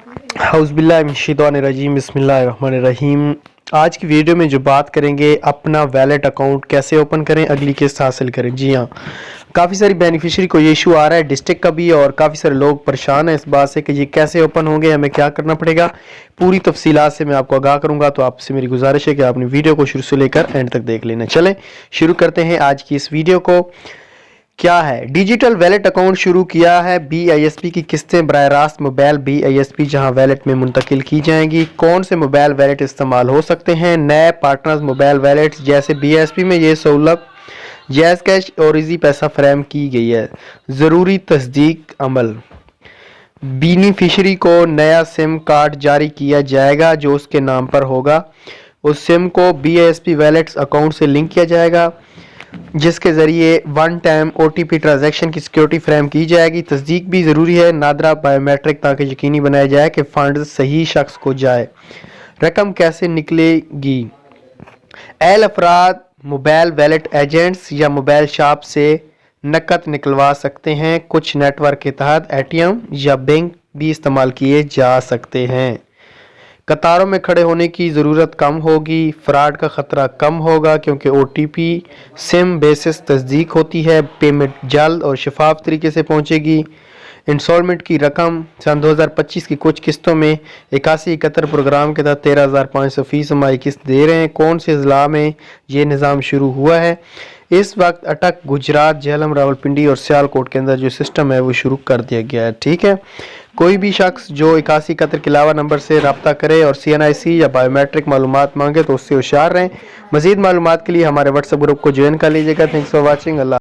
औज़ुबिल्लाहिमिनश्शैतानिर्रजीम बिस्मिल्लाहिर्रहमानिर्रहीम। आज की वीडियो में जो बात करेंगे अपना वैलेट अकाउंट कैसे ओपन करें, अगली किस्त हासिल करें। जी हाँ, काफ़ी सारी बेनिफिशियरी को ये इशू आ रहा है डिस्ट्रिक्ट का भी, और काफ़ी सारे लोग परेशान हैं इस बात से कि ये कैसे ओपन होंगे, हमें क्या करना पड़ेगा। पूरी तफसीलात से मैं आपको आगाह करूँगा, तो आपसे मेरी गुजारिश है कि आपने वीडियो को शुरू से लेकर एंड तक देख लेना। चलें शुरू करते हैं आज की इस वीडियो को। क्या है डिजिटल वैलेट अकाउंट शुरू किया है। BISP की किस्तें बराह रास्त मोबाइल BISP जहां वैलेट में मुंतकिल की जाएंगी। कौन से मोबाइल वैलेट इस्तेमाल हो सकते हैं। नए पार्टनर्स मोबाइल वैलेट्स जैसे BISP में ये सहूलत जैज़ कैश और इजी पैसा फ्राहम की गई है। ज़रूरी तस्दीक अमल। बेनिफिशरी को नया सिम कार्ड जारी किया जाएगा जो उसके नाम पर होगा। उस सिम को BISP वैलेट्स अकाउंट से लिंक किया जाएगा, जिसके ज़रिए वन टाइम OTP ट्रांजैक्शन की सिक्योरिटी फ्रेम की जाएगी। तस्दीक भी ज़रूरी है, नादरा बायोमेट्रिक, ताकि यकीनी बनाया जाए कि फंड सही शख्स को जाए। रकम कैसे निकलेगी। एल अफराद मोबाइल वैलेट एजेंट्स या मोबाइल शॉप से नकद निकलवा सकते हैं। कुछ नेटवर्क के तहत ATM या बैंक भी इस्तेमाल किए जा सकते हैं। कतारों में खड़े होने की ज़रूरत कम होगी। फ्रॉड का ख़तरा कम होगा क्योंकि OTP सिम बेसिस तस्दीक होती है। पेमेंट जल्द और शफाफ तरीके से पहुंचेगी। इंस्टॉलमेंट की रकम सन 2025 की कुछ किस्तों में 8171 प्रोग्राम के तहत 13,500 फीस हमारी किस्त दे रहे हैं। कौन से ज़िला में ये निज़ाम शुरू हुआ है। इस वक्त अटक, गुजरात, झेलम, रावलपिंडी और सियालकोट के अंदर जो सिस्टम है वो शुरू कर दिया गया है। ठीक है, कोई भी शख्स जो 8171 के अलावा नंबर से रब्ता करे और CNIC या बायोमेट्रिक मालूमात मांगे तो उससे होशियार रहें। मज़ीद मालूमात के लिए हमारे व्हाट्सएप ग्रुप को ज्वाइन कर लीजिएगा। Thanks for watching. अल्लाह।